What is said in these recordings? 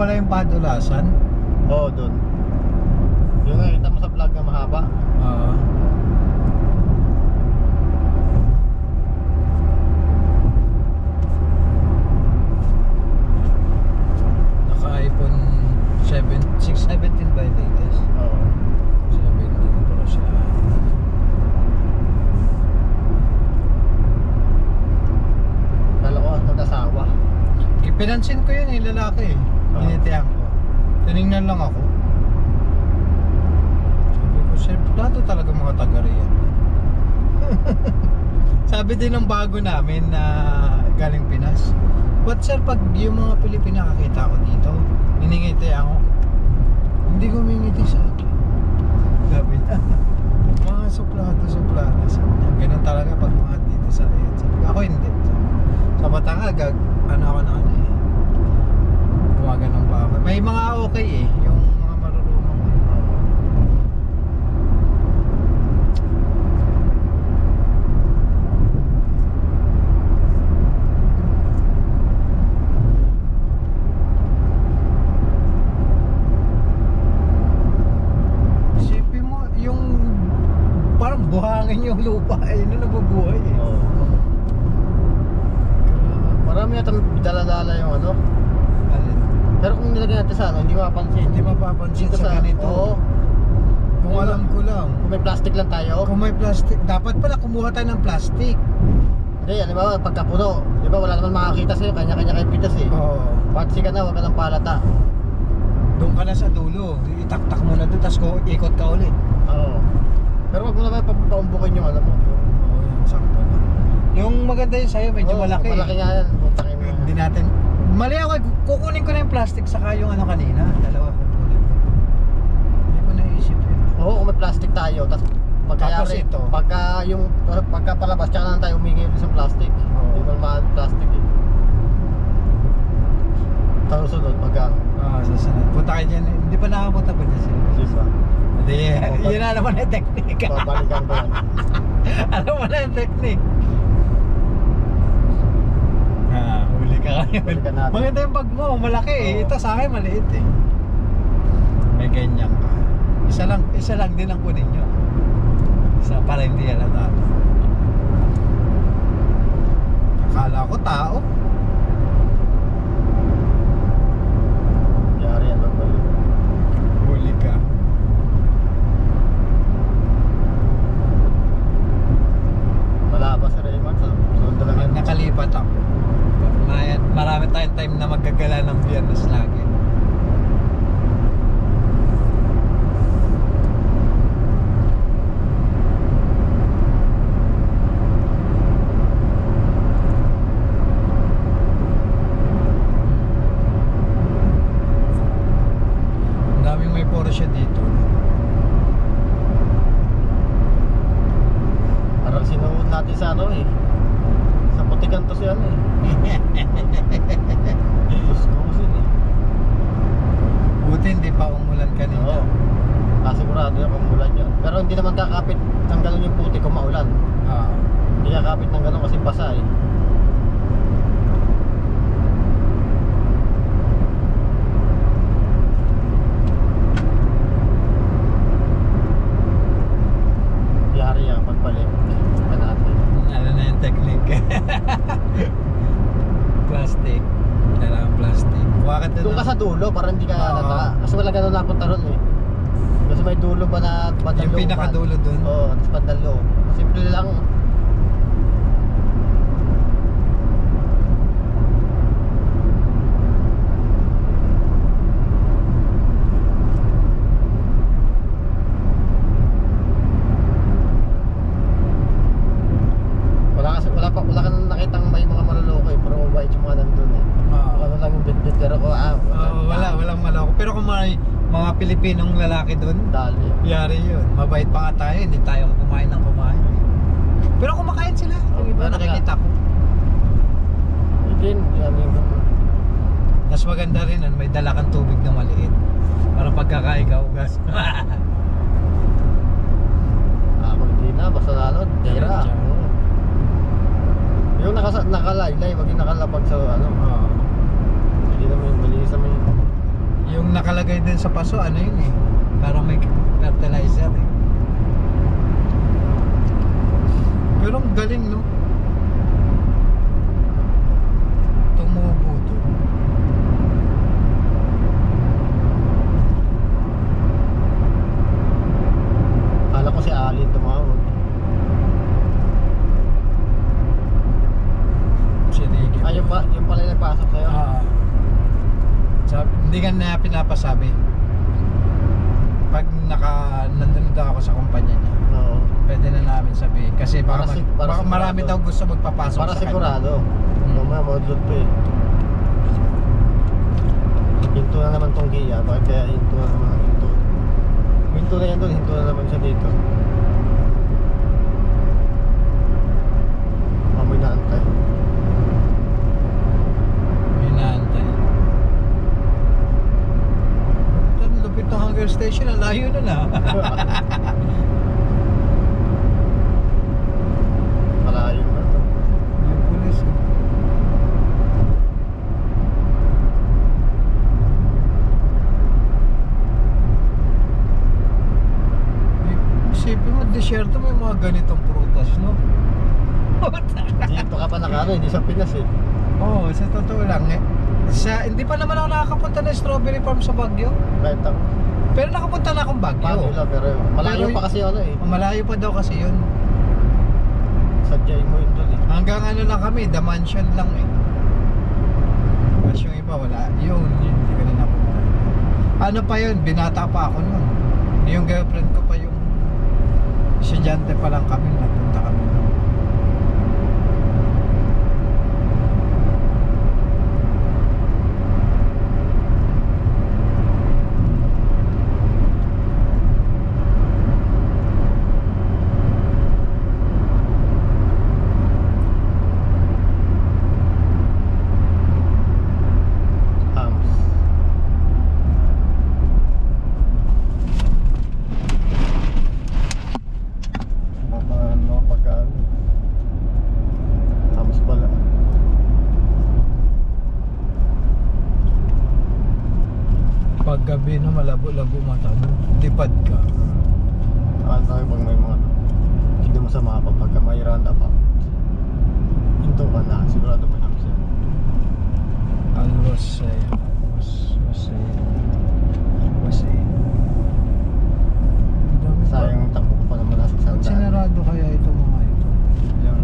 pala yung Padulasan. Oo, doon. Yung nakita mo sa vlog na mahaba. Oo. Naka iPhone 617 ba yung latest? Oo. 17 Pro siya. Kala ko nag-asawa. Pinansin ko yun eh, lalaki eh. Oo. Initihan ko. Tinignan lang ako. Sabi ko, sir, plato talaga mga taga-riyan. Sabi din ng bago namin na galing Pinas. What sir, pag yung mga Pilipina nakakita ko dito, hiningiti ako. Hindi ko humingiti sa akin. Sabi niya, mga suplado. Sabi niya, ganun talaga pag mga dito sa riyan. Sabi ko, ako hindi. Sa Batangas, ano ako na ano eh. Gumaganon pa ako. May mga okay eh, yung mga marurunong. Isipin mo, yung parang buhangin yung lupa eh, na nabubuhay eh. Oo. Marami yata dala-dala yung ano. Alin? Pero kung nilagay natin sa ano, hindi mapapansin. Hindi mapapansin Dito sa ganito. Oo. Kung alam ko lang. Kung may plastic lang tayo. Kung may plastic, dapat pala kumuha tayo ng plastic. Hindi, ano ba, pagkapuno. Di ba wala naman makakita sa'yo, kanya-kanya kayo pitas eh. Oo. Patsi ka na, huwag ka ng palata. Doon ka na sa dulo. Itaktak mo na doon, tapos ikot ka ulit. Oo. Pero wag mo naman paumbukin yung ano mo. Oo, yun, sakto na. Yung maganda yun sa'yo, medyo Oo, malaki. Malaki nga yan. Puntakin mo. Hindi natin. Mali ako, kukunin ko na yung plastic saka yung ano kanina. Dalawa kukunin ko. Hindi ko naisip yun. Oo, kung may plastic tayo, tapos Tapos pagkayari, ito. pagka palabas, tsaka na lang tayo humingi ulit ng plastic. Oo. Hindi mo naman plastic eh. Tapos sunod, pagka, Susunod. Punta kayo dyan. Hindi pa nakapunta pa dyan siya. di ba? Hindi, yun na naman yung technique. Babalikan ko yan. Alam mo na yung technique. Huli ka kayo. Balikan natin. Maganda yung bag mo, malaki eh. Oo. Ito sa akin maliit eh. May ganyan ka. Isa lang din ang kunin nyo. Isa para hindi halata. Akala ko tao. Yari yan, magbalik. Huli ka. Wala ba si Raymond? Sunod na lang yan. Nakalipat ako. Marami tayong time na magagala ng Biyernes lagi. Ang daming may Porsche dito. Parang sinuod natin sa ano eh. Sa Putikan to siya ano eh. Gusto eh. Buti hindi pa umulan kanina. Oo. Kasigurado yan kung ulan yun. Pero hindi naman kakapit ng ganun yung puti kung maulan. Ah. Hindi kakapit ng ganun kasi basa eh. Yari yan pagbalik. Ito natin. Ano na yung technique? Plastic. Kailangan plastic. Bakit Doon ka sa dulo para hindi ka Oo. halata. Kasi wala ganun napunta ron eh. Kasi may dulo ba na bandang Yung looban? pinakadulo dun? Oo, tapos bandang loob. Simple lang. Wala ka nang nakitang may mga maluloko eh. Pero white yung mga nandun eh. Oo. Ano lang yung bit-bit pero ko Walang maloko. Pero kung may mga Pilipinong lalaki dun, Dali. yari yun. Mabait pa nga tayo, hindi tayo kumain ng kumain. Pero kumakain sila. Yung iba meron nakikita ko. Again, yan yung... Tapos maganda rin, may dala kang tubig na maliit. Para pagkakain ka, ugas. Ako hindi na, basta lalo, dira. Diretso. Oo. Yung nakalaylay, wag yung nakalapag sa ano. Oo. Hindi naman, malinis naman yun. Yung nakalagay din sa paso, ano yun eh. Parang may fertilizer eh. Pero ang galing, no? Tumubo to. Kala ko si Ali tumawag. Sinigi. Ay, yung pala yung nagpasok sa'yo. Hindi ka na pinapasabi. Pag nandun daw ako sa kumpanya niya, Oo. pwede na namin sabihin. Kasi baka, Para baka marami daw sigurado. gusto magpapasok Para sa sigurado. Hmm. Mamaya maudlot to eh. Hinto na naman tong Gia. Bakit kaya hinto na naman ang hinto? Hinto na yan doon. Hinto na naman siya dito. Amoy na antay. May naantay. Ang lupit ng hunger station. Ang layo na na. Malayo na to. Yung pulis. Isipin mo, desierto may mga ganitong prutas, no? Dito ka pa nakano. Hindi sa Pinas eh. Oo, sa totoo lang eh. Hindi pa naman ako nakakapunta ng strawberry farm sa Baguio. Kahit ako. Pero nakapunta na akong Baguio. Baguio pero malayo Pero- pa kasi ano eh. Malayo pa daw kasi yun. Sadyain mo yun doon eh. Hanggang ano lang kami, the mansion lang eh. Tapos yung iba wala. Yun, hindi ko na napunta. Ano pa yun, binata pa ako nun. Yung girlfriend ko pa yung estudyante pa lang kami, napunta kami nun. Hams. Ano pagkaan. Hams pala. Pag gabi na malabo-labo mata mo, lipad ka. Ano tayo pag may mga hindi mo sa mapa pagka may roundabout. Hinto ka na. Sigurado may hams yan. Alwasay. Sayang takbo ko pa naman nasa isang Ba't daan. sinarado kaya ito mga ito? Yung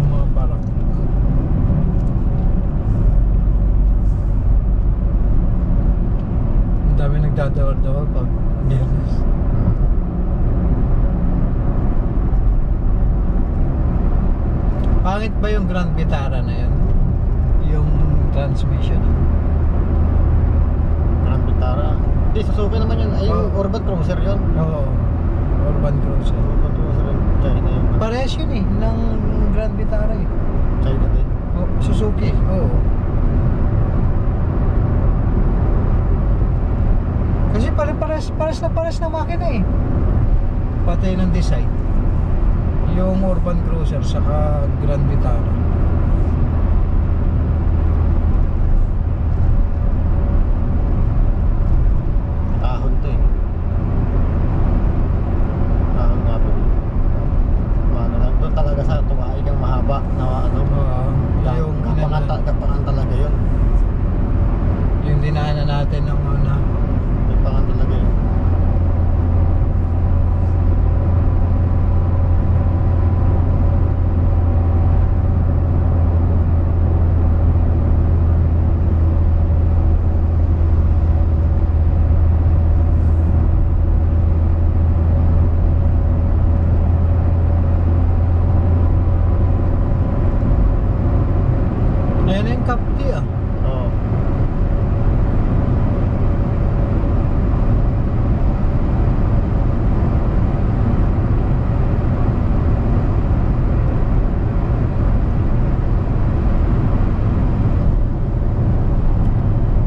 mga barak. Ang dami nagdadawal-dawal pag biyernes. Pangit ba yung Grand Vitara na yun? Yung transmission? Grand Vitara. Hindi, Suzuki naman yun. Ay, yung Oh. Urban Cruiser yun. Oo. Urban Cruiser. Urban Cruiser yun. China yun. Parehas yun eh, ng Grand Vitara eh. China din. Oh, Suzuki, oo. Kasi pares na makina eh. Pati ng design. Yung Urban Cruiser saka Grand Vitara. Ahon to eh. Ahon nga ba? Ano lang. Doon talaga sa tuwaig ang mahaba na ano. Yung Kapangan talaga yun. yung dinaanan natin ng una. Kapangan talaga yun. Ayan na yung Capti ah. Oo.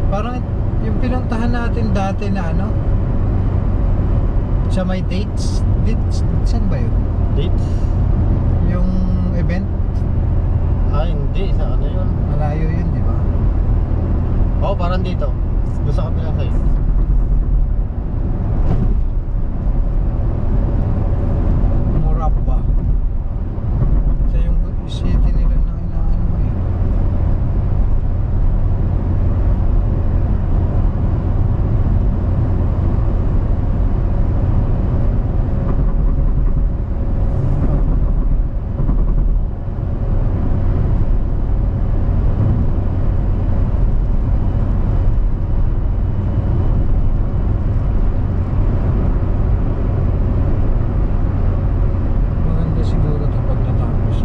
Parang yung pinuntahan natin dati na ano, sa may dates. Saan ba yun? Dates? Yung event? Ah, hindi. Sa ano yun? Malayo yun, di ba? dito. Doon sa kabilang side. Morabba. Ito yung city nila na inaano ko eh. Maganda siguro ito pag natapos.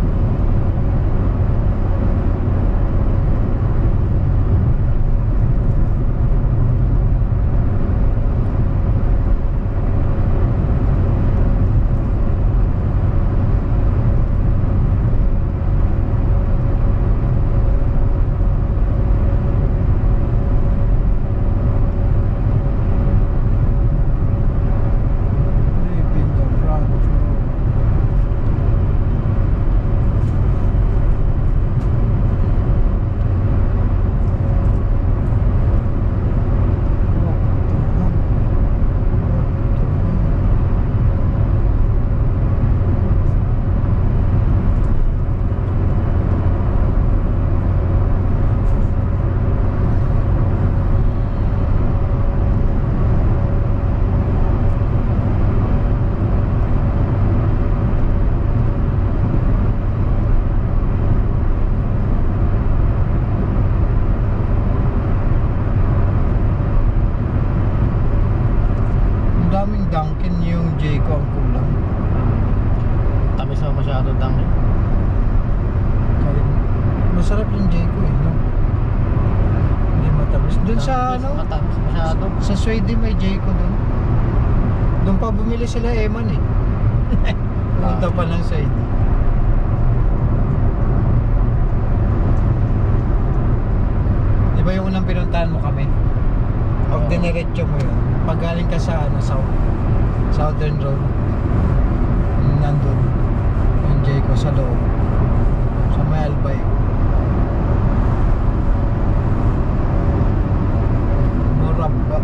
Living the front. Ang daming Dunkin yung Jayco ang kulang. Tamis na masyado dang. Kahit masarap yung Jayco eh, no? Hindi matamis. Doon sa ano, Matamis masyado. sa Sweden may Jayco doon. Doon pa bumili sila Eman eh. Punta pa ng Sweden. Di ba yung unang pinuntahan mo kami? Pag Oo. diniretso mo yun, pag galing ka sa ano, Southern Road, nandun yung Jayco sa loob, sa may Albay. Morabba.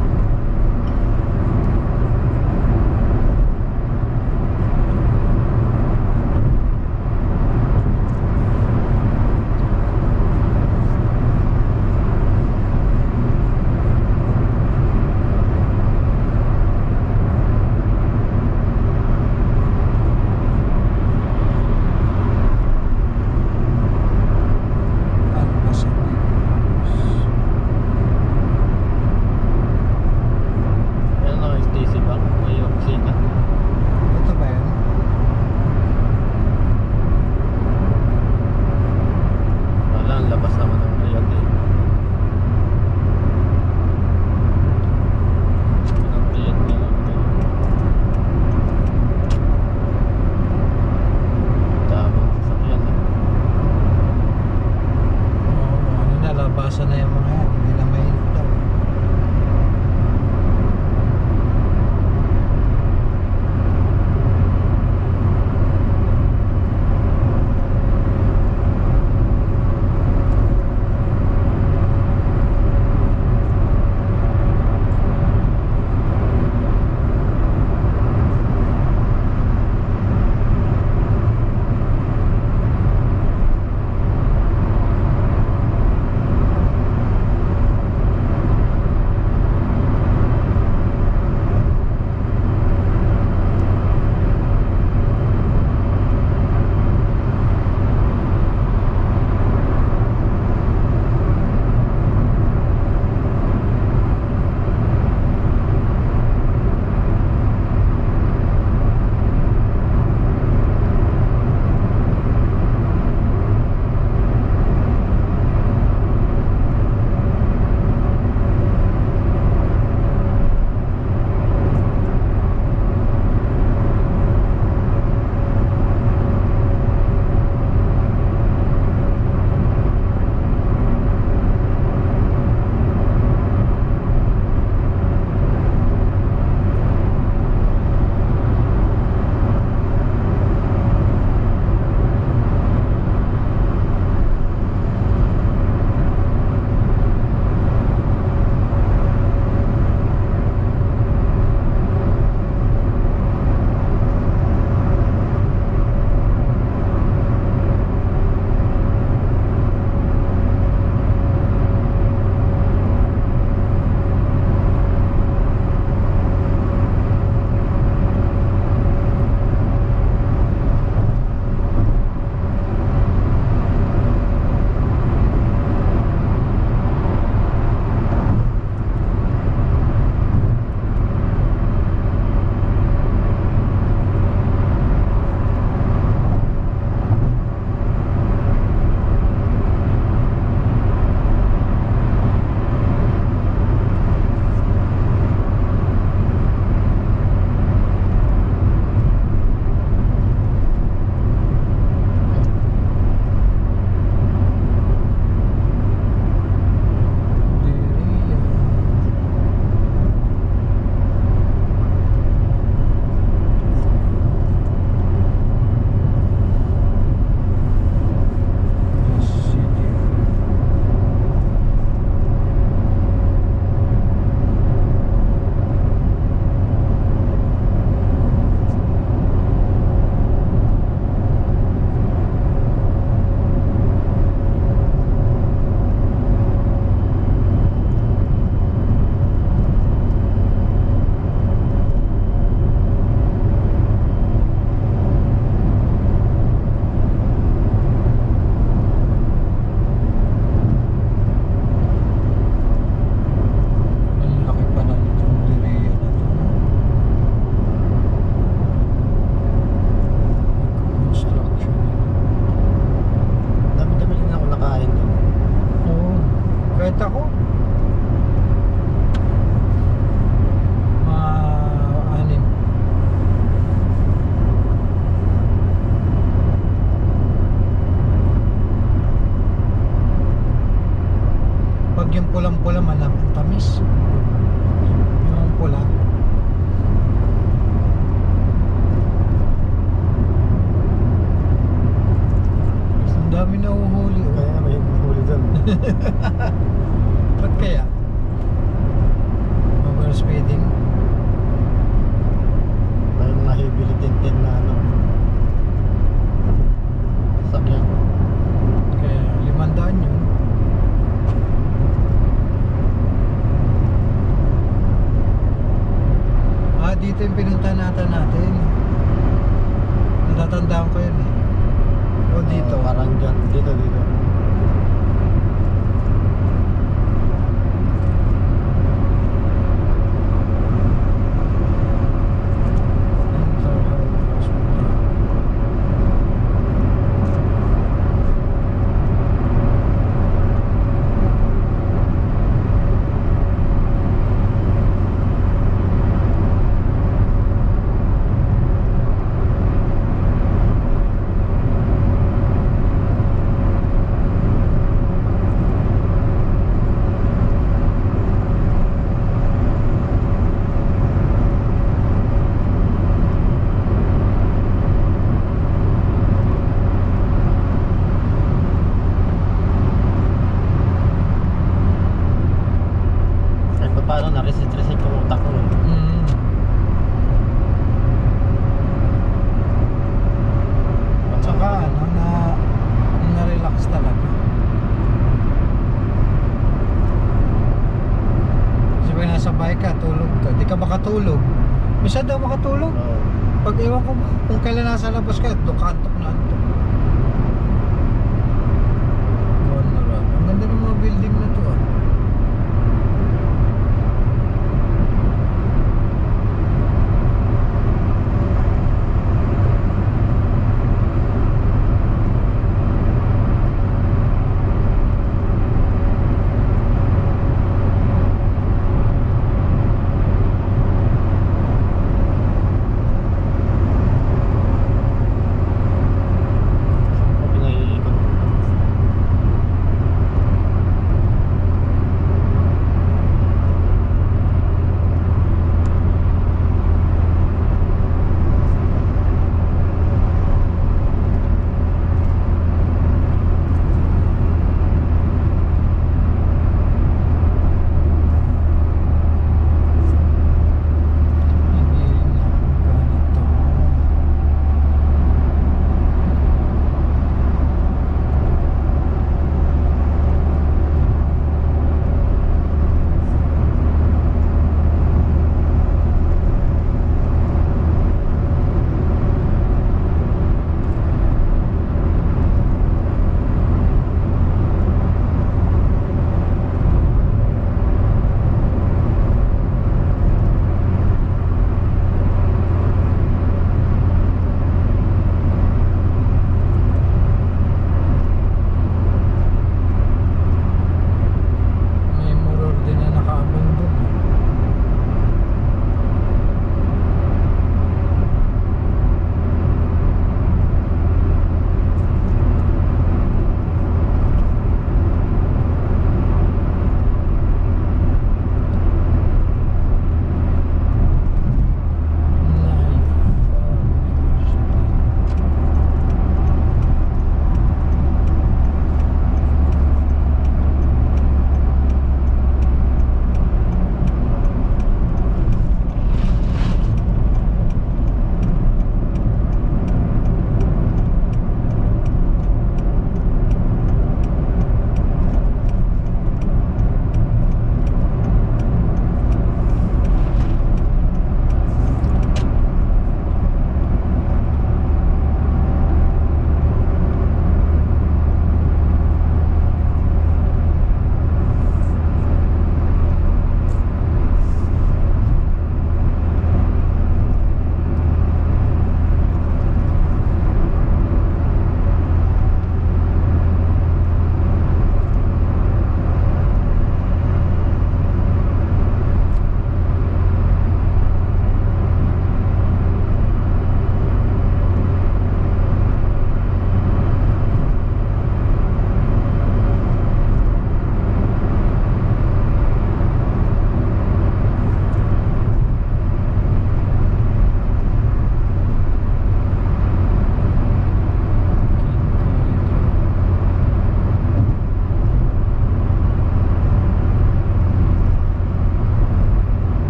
pulang-pula man ang tamis. Yung pula. Ang dami na uhuli. Oh. Kaya nga may huli dun. Ba't kaya? Overspeeding? May mga heavily tinted na ano. Sakyan. Kaya 500 yun. Dito yung pinuntahan natin. Natatandaan ko yun eh. O dito. Parang dyan. Dito. Kahit pa paano na-reset yung utak ko eh. Tsaka ano na-relax talaga. Kasi pag nasa bike ka, tulog ka. Di ka makatulog. Minsan daw makatulog. Oo. Pag ewan ko kung kailan nasa labas ka, doon ka antok na.